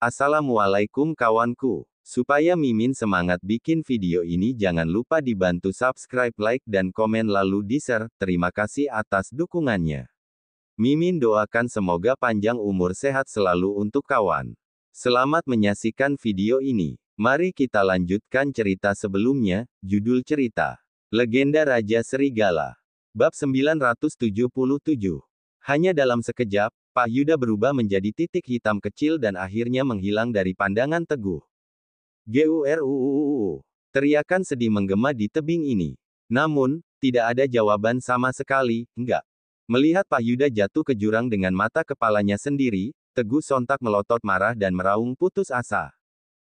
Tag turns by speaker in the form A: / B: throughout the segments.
A: Assalamualaikum kawanku. Supaya Mimin semangat bikin video ini, jangan lupa dibantu subscribe, like, dan komen lalu di-share. Terima kasih atas dukungannya. Mimin doakan semoga panjang umur sehat selalu untuk kawan. Selamat menyaksikan video ini. Mari kita lanjutkan cerita sebelumnya. Judul cerita: Legenda Raja Serigala. Bab 977. Hanya dalam sekejap, Pak Yuda berubah menjadi titik hitam kecil dan akhirnya menghilang dari pandangan Teguh. Guruu. Teriakan sedih menggema di tebing ini. Namun, tidak ada jawaban sama sekali. Enggak. Melihat Pak Yuda jatuh ke jurang dengan mata kepalanya sendiri, Teguh sontak melotot marah dan meraung putus asa.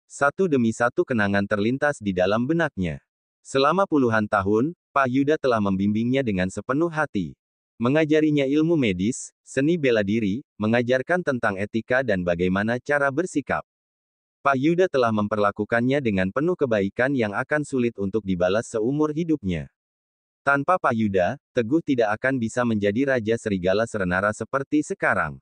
A: Satu demi satu kenangan terlintas di dalam benaknya. Selama puluhan tahun, Pak Yuda telah membimbingnya dengan sepenuh hati. Mengajarinya ilmu medis, seni bela diri, mengajarkan tentang etika dan bagaimana cara bersikap. Pak Yuda telah memperlakukannya dengan penuh kebaikan yang akan sulit untuk dibalas seumur hidupnya. Tanpa Pak Yuda, Teguh tidak akan bisa menjadi Raja Serigala Serenara seperti sekarang.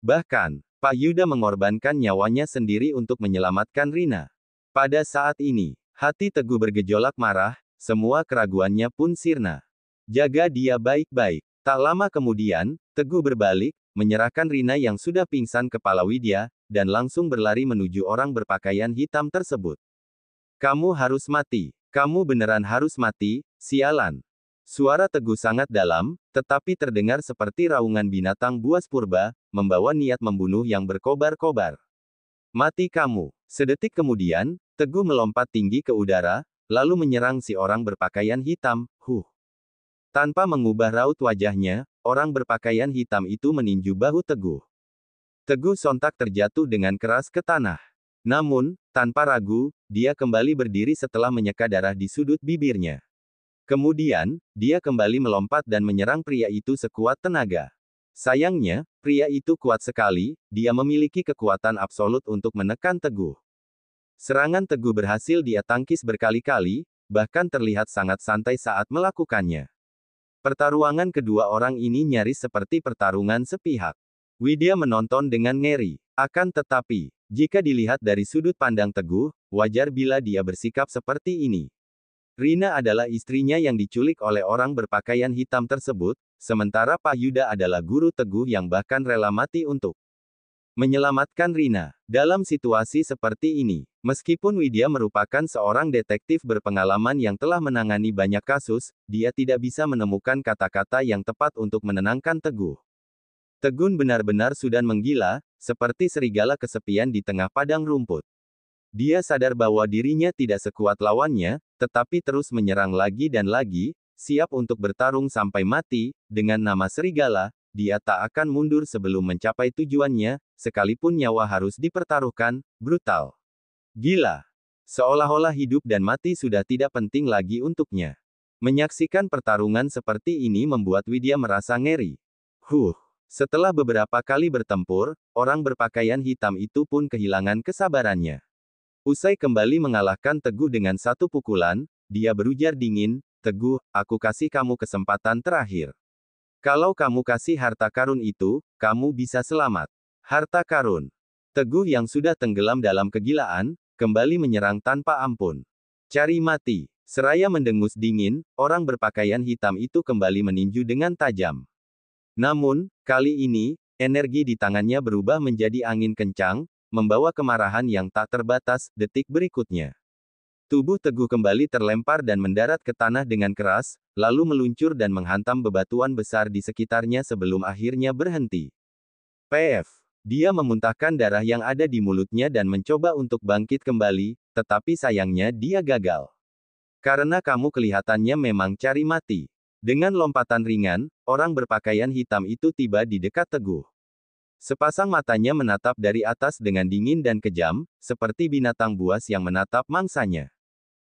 A: Bahkan, Pak Yuda mengorbankan nyawanya sendiri untuk menyelamatkan Rina. Pada saat ini, hati Teguh bergejolak marah, semua keraguannya pun sirna. Jaga dia baik-baik. Tak lama kemudian, Teguh berbalik, menyerahkan Rina yang sudah pingsan ke Palawidya, dan langsung berlari menuju orang berpakaian hitam tersebut. Kamu harus mati. Kamu beneran harus mati, sialan. Suara Teguh sangat dalam, tetapi terdengar seperti raungan binatang buas purba, membawa niat membunuh yang berkobar-kobar. Mati kamu. Sedetik kemudian, Teguh melompat tinggi ke udara, lalu menyerang si orang berpakaian hitam. Tanpa mengubah raut wajahnya, orang berpakaian hitam itu meninju bahu Teguh. Teguh sontak terjatuh dengan keras ke tanah. Namun, tanpa ragu, dia kembali berdiri setelah menyeka darah di sudut bibirnya. Kemudian, dia kembali melompat dan menyerang pria itu sekuat tenaga. Sayangnya, pria itu kuat sekali, dia memiliki kekuatan absolut untuk menekan Teguh. Serangan Teguh berhasil dia tangkis berkali-kali, bahkan terlihat sangat santai saat melakukannya. Pertarungan kedua orang ini nyaris seperti pertarungan sepihak. Widya menonton dengan ngeri. Akan tetapi, jika dilihat dari sudut pandang Teguh, wajar bila dia bersikap seperti ini. Rina adalah istrinya yang diculik oleh orang berpakaian hitam tersebut, sementara Pak Yuda adalah guru Teguh yang bahkan rela mati untuk menyelamatkan Rina. Dalam situasi seperti ini, meskipun Widya merupakan seorang detektif berpengalaman yang telah menangani banyak kasus, dia tidak bisa menemukan kata-kata yang tepat untuk menenangkan Teguh. Teguh benar-benar sudah menggila, seperti serigala kesepian di tengah padang rumput. Dia sadar bahwa dirinya tidak sekuat lawannya, tetapi terus menyerang lagi dan lagi, siap untuk bertarung sampai mati. Dengan nama serigala, dia tak akan mundur sebelum mencapai tujuannya, sekalipun nyawa harus dipertaruhkan. Brutal. Gila. Seolah-olah hidup dan mati sudah tidak penting lagi untuknya. Menyaksikan pertarungan seperti ini membuat Widya merasa ngeri. Setelah beberapa kali bertempur, orang berpakaian hitam itu pun kehilangan kesabarannya. Usai kembali mengalahkan Teguh dengan satu pukulan, dia berujar dingin, "Teguh, aku kasih kamu kesempatan terakhir. Kalau kamu kasih harta karun itu, kamu bisa selamat." Harta karun. Teguh yang sudah tenggelam dalam kegilaan, kembali menyerang tanpa ampun. Cari mati. Seraya mendengus dingin, orang berpakaian hitam itu kembali meninju dengan tajam. Namun, kali ini, energi di tangannya berubah menjadi angin kencang, membawa kemarahan yang tak terbatas. Detik berikutnya, tubuh Teguh kembali terlempar dan mendarat ke tanah dengan keras, lalu meluncur dan menghantam bebatuan besar di sekitarnya sebelum akhirnya berhenti. Dia memuntahkan darah yang ada di mulutnya dan mencoba untuk bangkit kembali, tetapi sayangnya dia gagal. Karena kamu kelihatannya memang cari mati. Dengan lompatan ringan, orang berpakaian hitam itu tiba di dekat Teguh. Sepasang matanya menatap dari atas dengan dingin dan kejam, seperti binatang buas yang menatap mangsanya.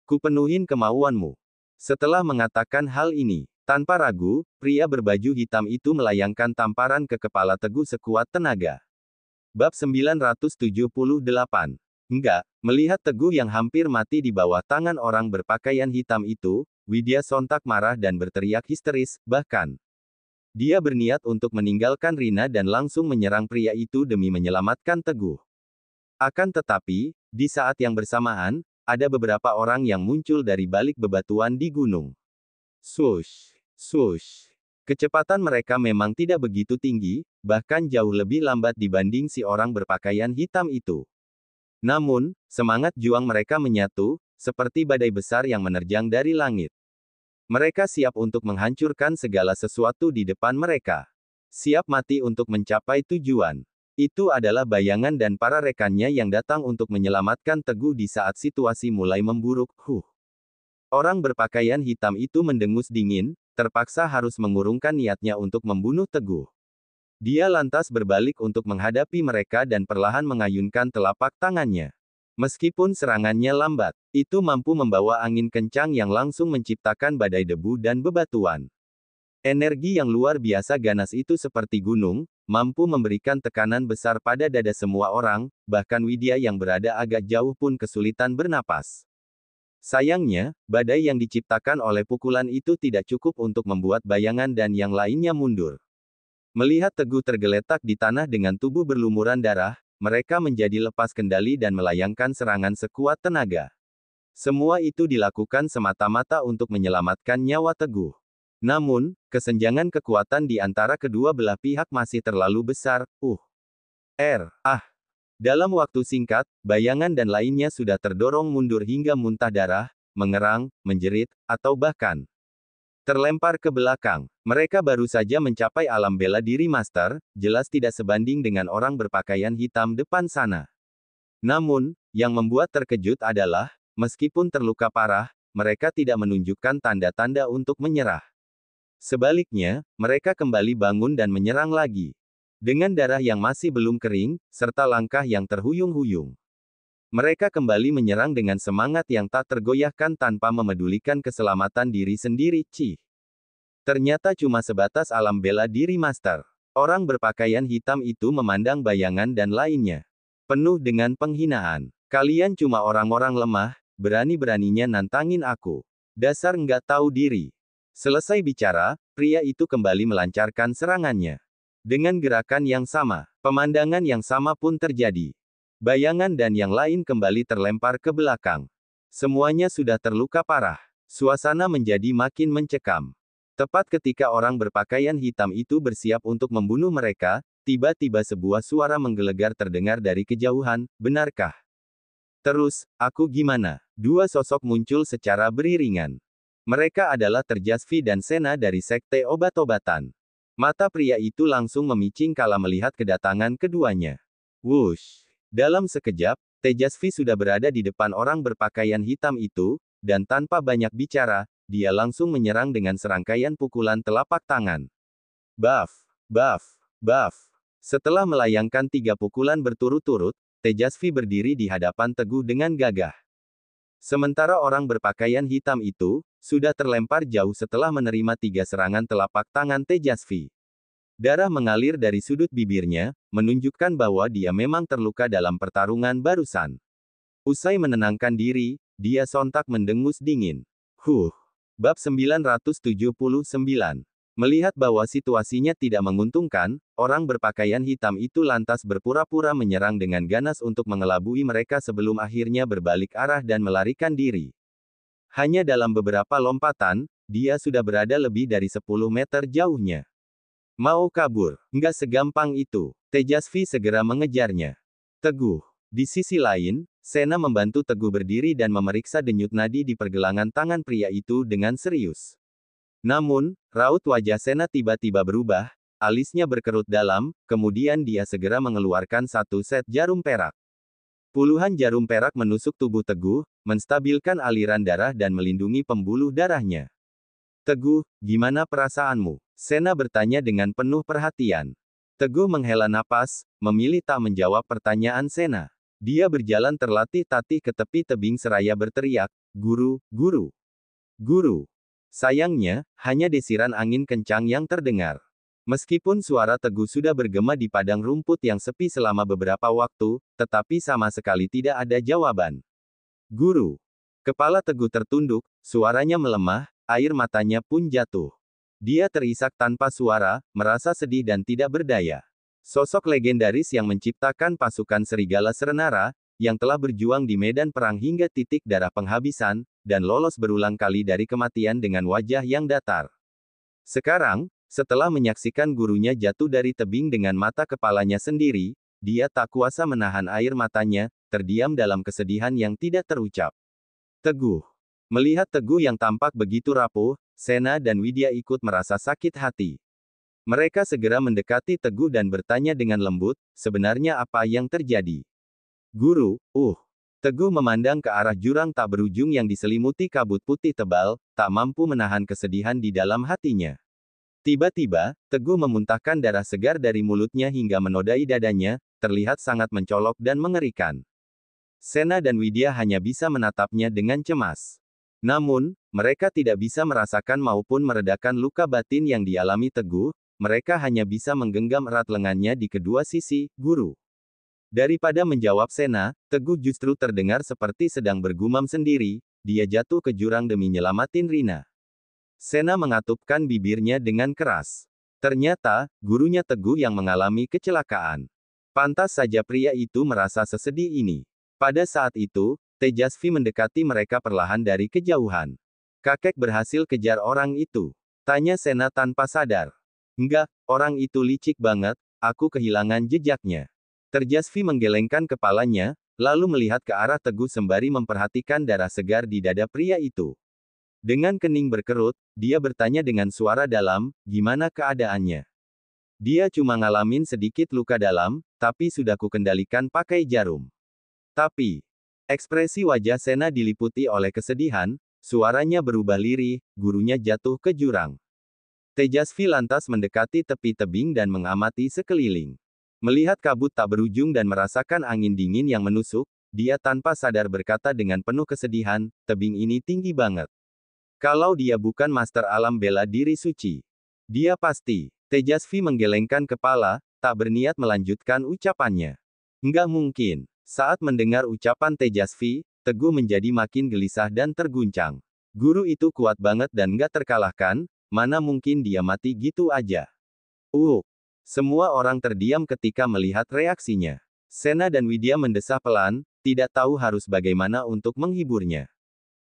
A: Kupenuhin kemauanmu. Setelah mengatakan hal ini, tanpa ragu, pria berbaju hitam itu melayangkan tamparan ke kepala Teguh sekuat tenaga. Bab 978. Enggak, melihat Teguh yang hampir mati di bawah tangan orang berpakaian hitam itu, Widya sontak marah dan berteriak histeris, bahkan dia berniat untuk meninggalkan Rina dan langsung menyerang pria itu demi menyelamatkan Teguh. Akan tetapi, di saat yang bersamaan, ada beberapa orang yang muncul dari balik bebatuan di gunung. Swoosh, swoosh. Kecepatan mereka memang tidak begitu tinggi, bahkan jauh lebih lambat dibanding si orang berpakaian hitam itu. Namun, semangat juang mereka menyatu, seperti badai besar yang menerjang dari langit. Mereka siap untuk menghancurkan segala sesuatu di depan mereka. Siap mati untuk mencapai tujuan. Itu adalah bayangan dan para rekannya yang datang untuk menyelamatkan Teguh di saat situasi mulai memburuk. Orang berpakaian hitam itu mendengus dingin, terpaksa harus mengurungkan niatnya untuk membunuh Teguh. Dia lantas berbalik untuk menghadapi mereka dan perlahan mengayunkan telapak tangannya. Meskipun serangannya lambat, itu mampu membawa angin kencang yang langsung menciptakan badai debu dan bebatuan. Energi yang luar biasa ganas itu seperti gunung, mampu memberikan tekanan besar pada dada semua orang, bahkan Widya yang berada agak jauh pun kesulitan bernapas. Sayangnya, badai yang diciptakan oleh pukulan itu tidak cukup untuk membuat bayangan dan yang lainnya mundur. Melihat Teguh tergeletak di tanah dengan tubuh berlumuran darah, mereka menjadi lepas kendali dan melayangkan serangan sekuat tenaga. Semua itu dilakukan semata-mata untuk menyelamatkan nyawa Teguh. Namun, kesenjangan kekuatan di antara kedua belah pihak masih terlalu besar. Dalam waktu singkat, bayangan dan lainnya sudah terdorong mundur hingga muntah darah, mengerang, menjerit, atau bahkan terlempar ke belakang. Mereka baru saja mencapai alam bela diri master, jelas tidak sebanding dengan orang berpakaian hitam depan sana. Namun, yang membuat terkejut adalah, meskipun terluka parah, mereka tidak menunjukkan tanda-tanda untuk menyerah. Sebaliknya, mereka kembali bangun dan menyerang lagi. Dengan darah yang masih belum kering, serta langkah yang terhuyung-huyung. Mereka kembali menyerang dengan semangat yang tak tergoyahkan tanpa memedulikan keselamatan diri sendiri. Ternyata cuma sebatas alam bela diri master. Orang berpakaian hitam itu memandang bayangan dan lainnya. Penuh dengan penghinaan. Kalian cuma orang-orang lemah, berani-beraninya nantangin aku. Dasar nggak tahu diri. Selesai bicara, pria itu kembali melancarkan serangannya. Dengan gerakan yang sama, pemandangan yang sama pun terjadi. Bayangan dan yang lain kembali terlempar ke belakang. Semuanya sudah terluka parah. Suasana menjadi makin mencekam. Tepat ketika orang berpakaian hitam itu bersiap untuk membunuh mereka, tiba-tiba sebuah suara menggelegar terdengar dari kejauhan, benarkah? Terus, aku gimana? Dua sosok muncul secara beriringan. Mereka adalah Terjasvi dan Sena dari Sekte Obat-obatan. Mata pria itu langsung memicing kala melihat kedatangan keduanya. Wush! Dalam sekejap, Tejasvi sudah berada di depan orang berpakaian hitam itu, dan tanpa banyak bicara, dia langsung menyerang dengan serangkaian pukulan telapak tangan. Buff! Buff! Buff! Setelah melayangkan 3 pukulan berturut-turut, Tejasvi berdiri di hadapan Teguh dengan gagah. Sementara orang berpakaian hitam itu, sudah terlempar jauh setelah menerima 3 serangan telapak tangan Tejasvi. Darah mengalir dari sudut bibirnya, menunjukkan bahwa dia memang terluka dalam pertarungan barusan. Usai menenangkan diri, dia sontak mendengus dingin. Bab 979. Melihat bahwa situasinya tidak menguntungkan, orang berpakaian hitam itu lantas berpura-pura menyerang dengan ganas untuk mengelabui mereka sebelum akhirnya berbalik arah dan melarikan diri. Hanya dalam beberapa lompatan, dia sudah berada lebih dari 10 meter jauhnya. Mau kabur, nggak segampang itu. Tejasvi segera mengejarnya. Teguh. Di sisi lain, Sena membantu Teguh berdiri dan memeriksa denyut nadi di pergelangan tangan pria itu dengan serius. Namun, raut wajah Sena tiba-tiba berubah, alisnya berkerut dalam, kemudian dia segera mengeluarkan 1 set jarum perak. Puluhan jarum perak menusuk tubuh Teguh, menstabilkan aliran darah dan melindungi pembuluh darahnya. Teguh, gimana perasaanmu? Sena bertanya dengan penuh perhatian. Teguh menghela napas, memilih tak menjawab pertanyaan Sena. Dia berjalan terlatih-tatih ke tepi tebing seraya berteriak, "Guru, guru, guru!" Sayangnya, hanya desiran angin kencang yang terdengar. Meskipun suara Teguh sudah bergema di padang rumput yang sepi selama beberapa waktu, tetapi sama sekali tidak ada jawaban. Guru. Kepala Teguh tertunduk, suaranya melemah, air matanya pun jatuh. Dia terisak tanpa suara, merasa sedih dan tidak berdaya. Sosok legendaris yang menciptakan pasukan serigala Serenara, yang telah berjuang di medan perang hingga titik darah penghabisan, dan lolos berulang kali dari kematian dengan wajah yang datar. Sekarang, setelah menyaksikan gurunya jatuh dari tebing dengan mata kepalanya sendiri, dia tak kuasa menahan air matanya, terdiam dalam kesedihan yang tidak terucap. Teguh. Melihat Teguh yang tampak begitu rapuh, Sena dan Widya ikut merasa sakit hati. Mereka segera mendekati Teguh dan bertanya dengan lembut, sebenarnya apa yang terjadi? Guru, Teguh memandang ke arah jurang tak berujung yang diselimuti kabut putih tebal, tak mampu menahan kesedihan di dalam hatinya. Tiba-tiba, Teguh memuntahkan darah segar dari mulutnya hingga menodai dadanya, terlihat sangat mencolok dan mengerikan. Sena dan Widya hanya bisa menatapnya dengan cemas. Namun, mereka tidak bisa merasakan maupun meredakan luka batin yang dialami Teguh, mereka hanya bisa menggenggam erat lengannya di kedua sisi. Guru. Daripada menjawab Sena, Teguh justru terdengar seperti sedang bergumam sendiri, dia jatuh ke jurang demi nyelamatin Rina. Sena mengatupkan bibirnya dengan keras. Ternyata, gurunya Teguh yang mengalami kecelakaan. Pantas saja pria itu merasa sesedih ini. Pada saat itu, Tejasvi mendekati mereka perlahan dari kejauhan. Kakek berhasil kejar orang itu. Tanya Sena tanpa sadar. Enggak, orang itu licik banget, aku kehilangan jejaknya. Tejasvi menggelengkan kepalanya, lalu melihat ke arah Teguh sembari memperhatikan darah segar di dada pria itu. Dengan kening berkerut, dia bertanya dengan suara dalam, gimana keadaannya? Dia cuma ngalamin sedikit luka dalam, tapi sudah kukendalikan pakai jarum. Tapi, ekspresi wajah Sena diliputi oleh kesedihan, suaranya berubah lirih, gurunya jatuh ke jurang. Tejasvi lantas mendekati tepi tebing dan mengamati sekeliling. Melihat kabut tak berujung dan merasakan angin dingin yang menusuk, dia tanpa sadar berkata dengan penuh kesedihan, tebing ini tinggi banget. Kalau dia bukan master alam bela diri suci, dia pasti. Tejasvi menggelengkan kepala, tak berniat melanjutkan ucapannya. Enggak mungkin. Saat mendengar ucapan Tejasvi, Teguh menjadi makin gelisah dan terguncang. Guru itu kuat banget dan nggak terkalahkan, mana mungkin dia mati gitu aja. Semua orang terdiam ketika melihat reaksinya. Sena dan Widya mendesah pelan, tidak tahu harus bagaimana untuk menghiburnya.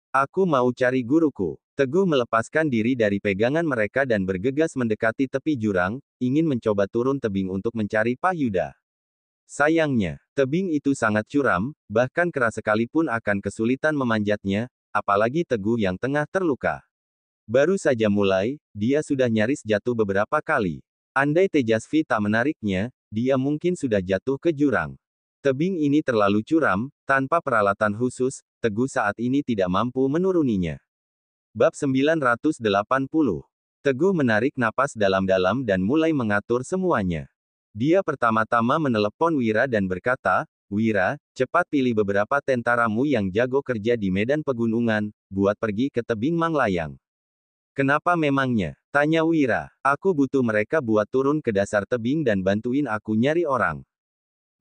A: Aku mau cari guruku. Teguh melepaskan diri dari pegangan mereka dan bergegas mendekati tepi jurang, ingin mencoba turun tebing untuk mencari Pak Yuda. Sayangnya, tebing itu sangat curam, bahkan keras sekalipun akan kesulitan memanjatnya, apalagi Teguh yang tengah terluka. Baru saja mulai, dia sudah nyaris jatuh beberapa kali. Andai Tejasvi tak menariknya, dia mungkin sudah jatuh ke jurang. Tebing ini terlalu curam, tanpa peralatan khusus, Teguh saat ini tidak mampu menuruninya. Bab 980. Teguh menarik napas dalam-dalam dan mulai mengatur semuanya. Dia pertama-tama menelepon Wira dan berkata, Wira, cepat pilih beberapa tentaramu yang jago kerja di medan pegunungan, buat pergi ke tebing Manglayang. Kenapa memangnya? Tanya Wira. Aku butuh mereka buat turun ke dasar tebing dan bantuin aku nyari orang.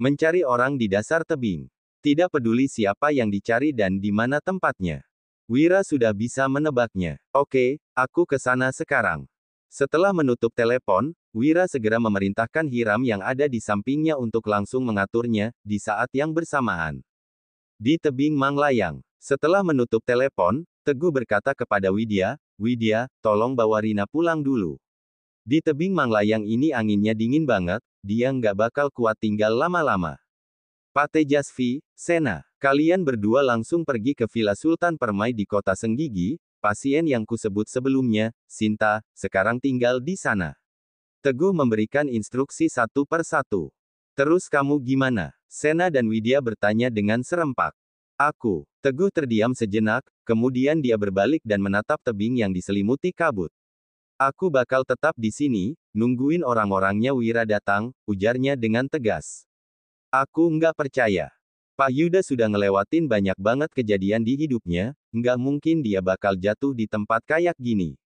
A: Mencari orang di dasar tebing. Tidak peduli siapa yang dicari dan di mana tempatnya. Wira sudah bisa menebaknya. Oke, aku ke sana sekarang. Setelah menutup telepon, Wira segera memerintahkan Hiram yang ada di sampingnya untuk langsung mengaturnya, di saat yang bersamaan. Di tebing Manglayang. Setelah menutup telepon, Teguh berkata kepada Widya, Widya, tolong bawa Rina pulang dulu. Di tebing Manglayang ini anginnya dingin banget, dia nggak bakal kuat tinggal lama-lama. Pak Tejasvi, Sena, kalian berdua langsung pergi ke Villa Sultan Permai di kota Senggigi, pasien yang kusebut sebelumnya, Sinta, sekarang tinggal di sana. Teguh memberikan instruksi satu per satu. Terus kamu gimana? Sena dan Widya bertanya dengan serempak. Aku. Teguh terdiam sejenak, kemudian dia berbalik dan menatap tebing yang diselimuti kabut. Aku bakal tetap di sini, nungguin orang-orangnya Wira datang, ujarnya dengan tegas. Aku nggak percaya. Pak Yuda sudah ngelewatin banyak banget kejadian di hidupnya, nggak mungkin dia bakal jatuh di tempat kayak gini.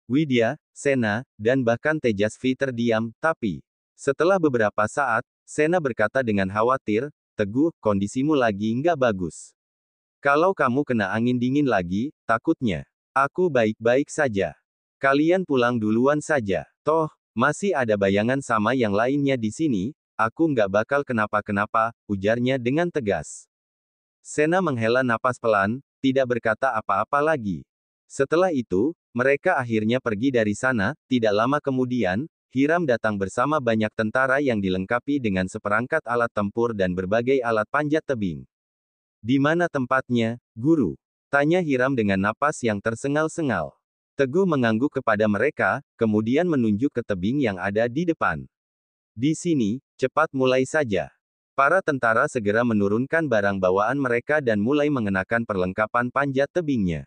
A: Widya, Sena, dan bahkan Tejasvi terdiam, tapi setelah beberapa saat, Sena berkata dengan khawatir, Teguh, kondisimu lagi nggak bagus. Kalau kamu kena angin dingin lagi, takutnya. Aku baik-baik saja. Kalian pulang duluan saja. Toh, Masih ada bayangan sama yang lainnya di sini, aku nggak bakal kenapa-kenapa, ujarnya dengan tegas. Sena menghela napas pelan, tidak berkata apa-apa lagi. Setelah itu, mereka akhirnya pergi dari sana. Tidak lama kemudian, Hiram datang bersama banyak tentara yang dilengkapi dengan seperangkat alat tempur dan berbagai alat panjat tebing. Di mana tempatnya, Guru? Tanya Hiram dengan napas yang tersengal-sengal. Teguh mengangguk kepada mereka, kemudian menunjuk ke tebing yang ada di depan. Di sini, cepat mulai saja. Para tentara segera menurunkan barang bawaan mereka dan mulai mengenakan perlengkapan panjat tebingnya.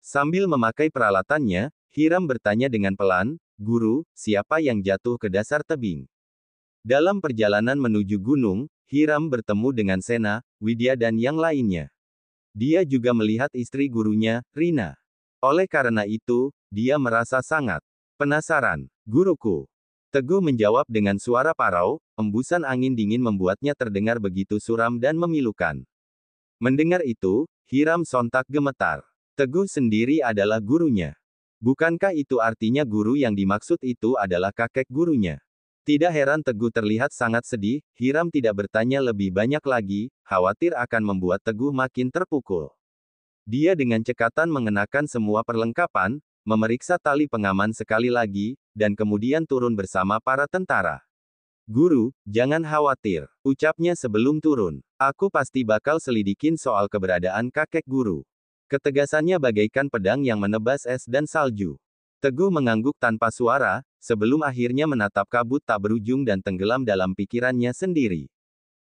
A: Sambil memakai peralatannya, Hiram bertanya dengan pelan, "Guru, siapa yang jatuh ke dasar tebing?" Dalam perjalanan menuju gunung, Hiram bertemu dengan Sena, Widya dan yang lainnya. Dia juga melihat istri gurunya, Rina. Oleh karena itu, dia merasa sangat penasaran. "Guruku." Teguh menjawab dengan suara parau, embusan angin dingin membuatnya terdengar begitu suram dan memilukan. Mendengar itu, Hiram sontak gemetar. Teguh sendiri adalah gurunya. Bukankah itu artinya guru yang dimaksud itu adalah kakek gurunya? Tidak heran Teguh terlihat sangat sedih. Hiram tidak bertanya lebih banyak lagi, khawatir akan membuat Teguh makin terpukul. Dia dengan cekatan mengenakan semua perlengkapan, memeriksa tali pengaman sekali lagi, dan kemudian turun bersama para tentara. "Guru, jangan khawatir," ucapnya sebelum turun. "Aku pasti bakal selidikin soal keberadaan kakek guru." Ketegasannya bagaikan pedang yang menebas es dan salju. Teguh mengangguk tanpa suara, sebelum akhirnya menatap kabut tak berujung dan tenggelam dalam pikirannya sendiri.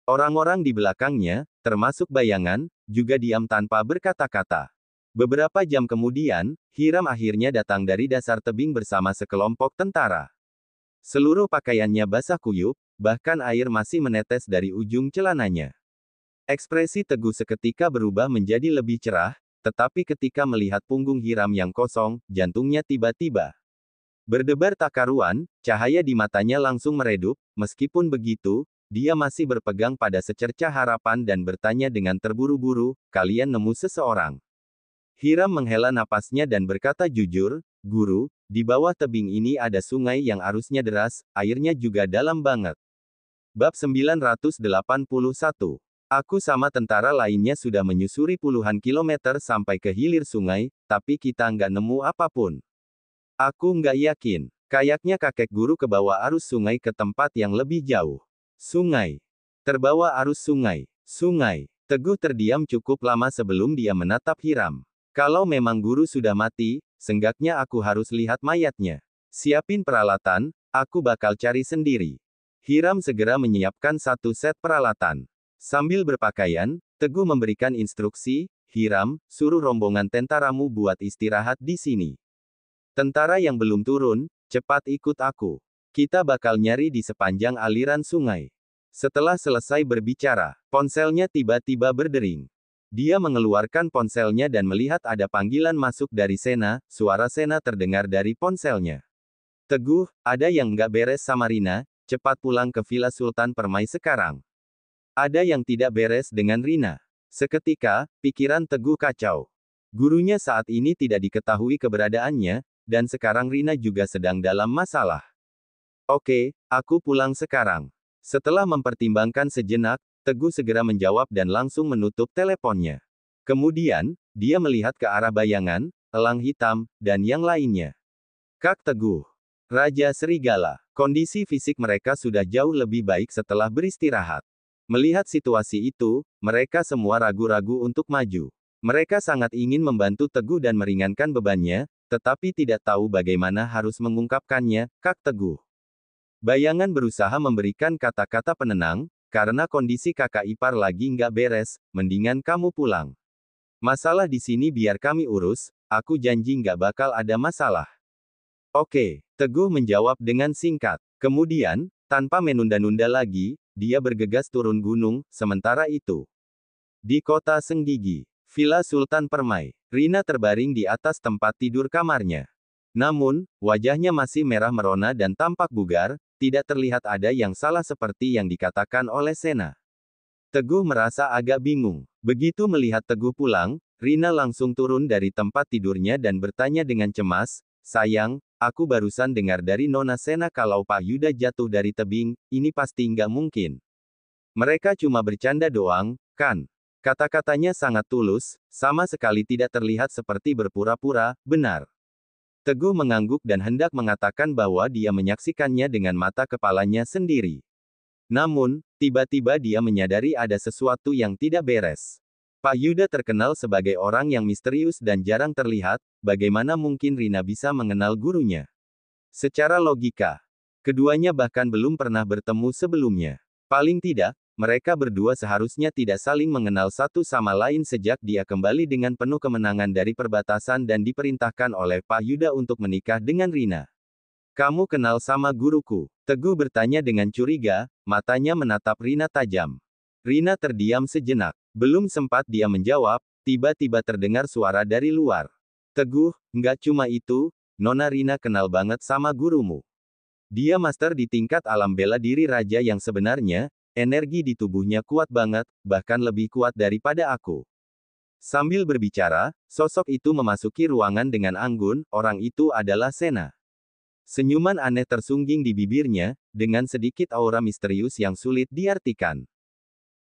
A: Orang-orang di belakangnya, termasuk bayangan, juga diam tanpa berkata-kata. Beberapa jam kemudian, Hiram akhirnya datang dari dasar tebing bersama sekelompok tentara. Seluruh pakaiannya basah kuyup, bahkan air masih menetes dari ujung celananya. Ekspresi Teguh seketika berubah menjadi lebih cerah, tetapi ketika melihat punggung Hiram yang kosong, jantungnya tiba-tiba berdebar tak karuan, cahaya di matanya langsung meredup. Meskipun begitu, dia masih berpegang pada secercah harapan dan bertanya dengan terburu-buru, "Kalian nemu seseorang?" Hiram menghela napasnya dan berkata jujur, "Guru, di bawah tebing ini ada sungai yang arusnya deras, airnya juga dalam banget." Bab 981. Aku sama tentara lainnya sudah menyusuri puluhan kilometer sampai ke hilir sungai, tapi kita nggak nemu apapun. Aku nggak yakin. Kayaknya kakek guru kebawa arus sungai ke tempat yang lebih jauh. Sungai. Terbawa arus sungai. Sungai. Teguh terdiam cukup lama sebelum dia menatap Hiram. Kalau memang guru sudah mati, seenggaknya aku harus lihat mayatnya. Siapin peralatan, aku bakal cari sendiri. Hiram segera menyiapkan satu set peralatan. Sambil berpakaian, Teguh memberikan instruksi, "Hiram, suruh rombongan tentaramu buat istirahat di sini. Tentara yang belum turun, cepat ikut aku. Kita bakal nyari di sepanjang aliran sungai." Setelah selesai berbicara, ponselnya tiba-tiba berdering. Dia mengeluarkan ponselnya dan melihat ada panggilan masuk dari Sena. Suara Sena terdengar dari ponselnya. "Teguh, ada yang nggak beres sama Rina, cepat pulang ke Villa Sultan Permai sekarang." Ada yang tidak beres dengan Rina. Seketika, pikiran Teguh kacau. Gurunya saat ini tidak diketahui keberadaannya, dan sekarang Rina juga sedang dalam masalah. "Oke, aku pulang sekarang." Setelah mempertimbangkan sejenak, Teguh segera menjawab dan langsung menutup teleponnya. Kemudian, dia melihat ke arah bayangan, elang hitam, dan yang lainnya. Kak Teguh, Raja Serigala. Kondisi fisik mereka sudah jauh lebih baik setelah beristirahat. Melihat situasi itu, mereka semua ragu-ragu untuk maju. Mereka sangat ingin membantu Teguh dan meringankan bebannya, tetapi tidak tahu bagaimana harus mengungkapkannya. "Kak Teguh." Bayangan berusaha memberikan kata-kata penenang, "Karena kondisi kakak ipar lagi nggak beres, mendingan kamu pulang. Masalah di sini biar kami urus, aku janji nggak bakal ada masalah." "Oke," Teguh menjawab dengan singkat. Kemudian, tanpa menunda-nunda lagi, dia bergegas turun gunung. Sementara itu, di kota Senggigi, Villa Sultan Permai, Rina terbaring di atas tempat tidur kamarnya. Namun, wajahnya masih merah merona dan tampak bugar, tidak terlihat ada yang salah seperti yang dikatakan oleh Sena. Teguh merasa agak bingung. Begitu melihat Teguh pulang, Rina langsung turun dari tempat tidurnya dan bertanya dengan cemas, "Sayang, aku barusan dengar dari Nona Sena kalau Pak Yuda jatuh dari tebing, ini pasti nggak mungkin. Mereka cuma bercanda doang, kan? Kata-katanya sangat tulus, sama sekali tidak terlihat seperti berpura-pura, benar. Teguh mengangguk dan hendak mengatakan bahwa dia menyaksikannya dengan mata kepalanya sendiri. Namun, tiba-tiba dia menyadari ada sesuatu yang tidak beres. Pak Yuda terkenal sebagai orang yang misterius dan jarang terlihat, bagaimana mungkin Rina bisa mengenal gurunya? Secara logika, keduanya bahkan belum pernah bertemu sebelumnya. Paling tidak, mereka berdua seharusnya tidak saling mengenal satu sama lain sejak dia kembali dengan penuh kemenangan dari perbatasan dan diperintahkan oleh Pak Yuda untuk menikah dengan Rina. Kamu kenal sama guruku? Teguh bertanya dengan curiga, matanya menatap Rina tajam. Rina terdiam sejenak. Belum sempat dia menjawab, tiba-tiba terdengar suara dari luar. Teguh, nggak cuma itu, Nona Rina kenal banget sama gurumu. Dia master di tingkat alam bela diri raja yang sebenarnya, energi di tubuhnya kuat banget, bahkan lebih kuat daripada aku. Sambil berbicara, sosok itu memasuki ruangan dengan anggun, orang itu adalah Sena. Senyuman aneh tersungging di bibirnya, dengan sedikit aura misterius yang sulit diartikan.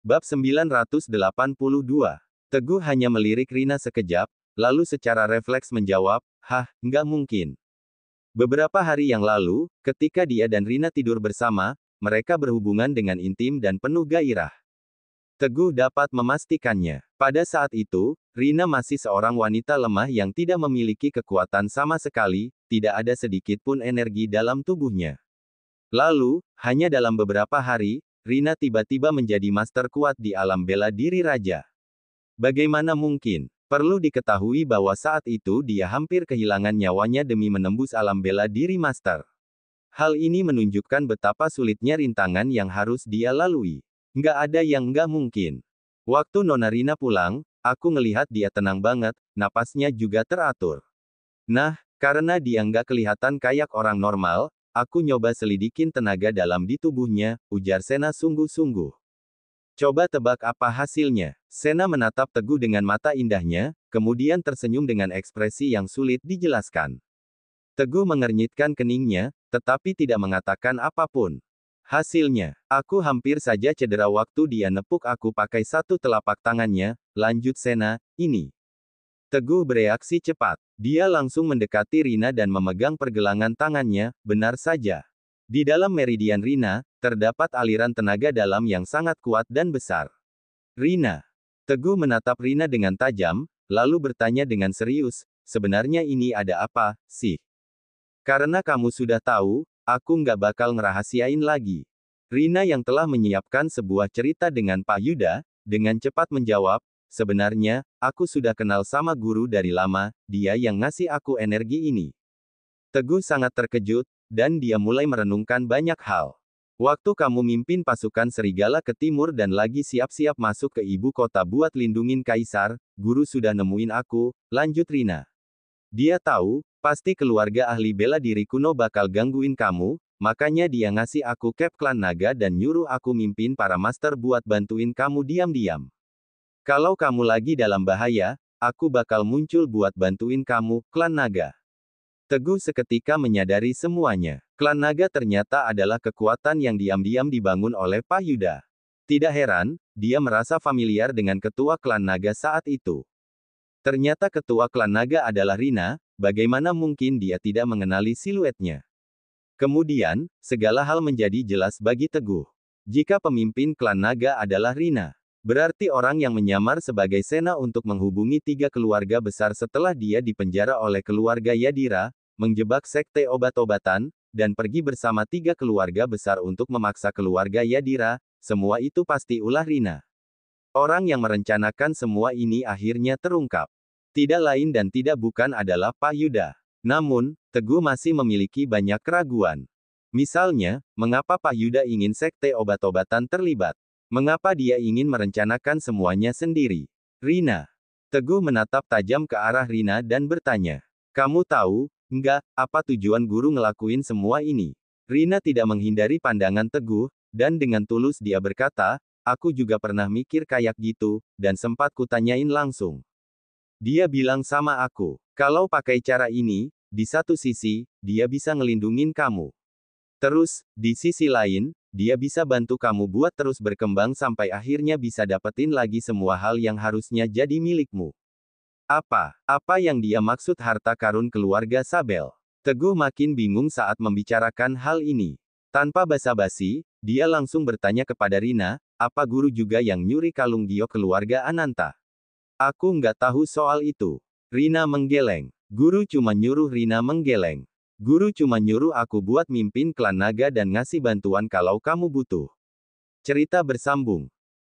A: Bab 982. Teguh hanya melirik Rina sekejap, lalu secara refleks menjawab, "Hah, nggak mungkin." Beberapa hari yang lalu, ketika dia dan Rina tidur bersama, mereka berhubungan dengan intim dan penuh gairah. Teguh dapat memastikannya. Pada saat itu, Rina masih seorang wanita lemah yang tidak memiliki kekuatan sama sekali, tidak ada sedikit pun energi dalam tubuhnya. Lalu, hanya dalam beberapa hari, Rina tiba-tiba menjadi master kuat di alam bela diri raja. Bagaimana mungkin? Perlu diketahui bahwa saat itu dia hampir kehilangan nyawanya demi menembus alam bela diri master. Hal ini menunjukkan betapa sulitnya rintangan yang harus dia lalui. Nggak ada yang nggak mungkin. Waktu Nona Rina pulang, aku ngelihat dia tenang banget, napasnya juga teratur. Nah, karena dia nggak kelihatan kayak orang normal, aku nyoba selidikin tenaga dalam di tubuhnya, ujar Sena sungguh-sungguh. Coba tebak apa hasilnya? Sena menatap Teguh dengan mata indahnya, kemudian tersenyum dengan ekspresi yang sulit dijelaskan. Teguh mengernyitkan keningnya, tetapi tidak mengatakan apapun. Hasilnya, aku hampir saja cedera waktu dia nepuk aku pakai satu telapak tangannya, lanjut Sena, ini. Teguh bereaksi cepat. Dia langsung mendekati Rina dan memegang pergelangan tangannya, benar saja. Di dalam meridian Rina, terdapat aliran tenaga dalam yang sangat kuat dan besar. Rina. Teguh menatap Rina dengan tajam, lalu bertanya dengan serius, sebenarnya ini ada apa, sih? Karena kamu sudah tahu, aku nggak bakal ngerahasiain lagi. Rina yang telah menyiapkan sebuah cerita dengan Pak Yuda, dengan cepat menjawab, sebenarnya, aku sudah kenal sama guru dari lama, dia yang ngasih aku energi ini. Teguh sangat terkejut, dan dia mulai merenungkan banyak hal. Waktu kamu mimpin pasukan serigala ke timur dan lagi siap-siap masuk ke ibu kota buat lindungin kaisar, guru sudah nemuin aku, lanjut Rina. Dia tahu, pasti keluarga ahli bela diri kuno bakal gangguin kamu, makanya dia ngasih aku cap klan naga dan nyuruh aku mimpin para master buat bantuin kamu diam-diam. Kalau kamu lagi dalam bahaya, aku bakal muncul buat bantuin kamu, klan naga. Teguh seketika menyadari semuanya. Klan naga ternyata adalah kekuatan yang diam-diam dibangun oleh Pak Yuda. Tidak heran, dia merasa familiar dengan ketua klan naga saat itu. Ternyata ketua klan naga adalah Rina, bagaimana mungkin dia tidak mengenali siluetnya. Kemudian, segala hal menjadi jelas bagi Teguh. Jika pemimpin klan naga adalah Rina, berarti orang yang menyamar sebagai Sena untuk menghubungi 3 keluarga besar setelah dia dipenjara oleh keluarga Yadira, menjebak sekte obat-obatan, dan pergi bersama 3 keluarga besar untuk memaksa keluarga Yadira, semua itu pasti ulah Rina. Orang yang merencanakan semua ini akhirnya terungkap. Tidak lain dan tidak bukan adalah Pak Yuda. Namun, Teguh masih memiliki banyak keraguan. Misalnya, mengapa Pak Yuda ingin sekte obat-obatan terlibat? Mengapa dia ingin merencanakan semuanya sendiri? Rina. Teguh menatap tajam ke arah Rina dan bertanya. Kamu tahu, enggak, apa tujuan guru ngelakuin semua ini? Rina tidak menghindari pandangan Teguh, dan dengan tulus dia berkata, aku juga pernah mikir kayak gitu, dan sempat kutanyain langsung. Dia bilang sama aku, kalau pakai cara ini, di satu sisi, dia bisa ngelindungin kamu. Terus, di sisi lain, dia bisa bantu kamu buat terus berkembang sampai akhirnya bisa dapetin lagi semua hal yang harusnya jadi milikmu. Apa yang dia maksud harta karun keluarga Sabel? Teguh makin bingung saat membicarakan hal ini. Tanpa basa-basi, dia langsung bertanya kepada Rina, apa guru juga yang nyuri kalung giok keluarga Ananta? Aku nggak tahu soal itu. Rina menggeleng. Guru cuma nyuruh Rina menggeleng. Guru cuma nyuruh aku buat mimpin klan naga dan ngasih bantuan kalau kamu butuh. Cerita bersambung.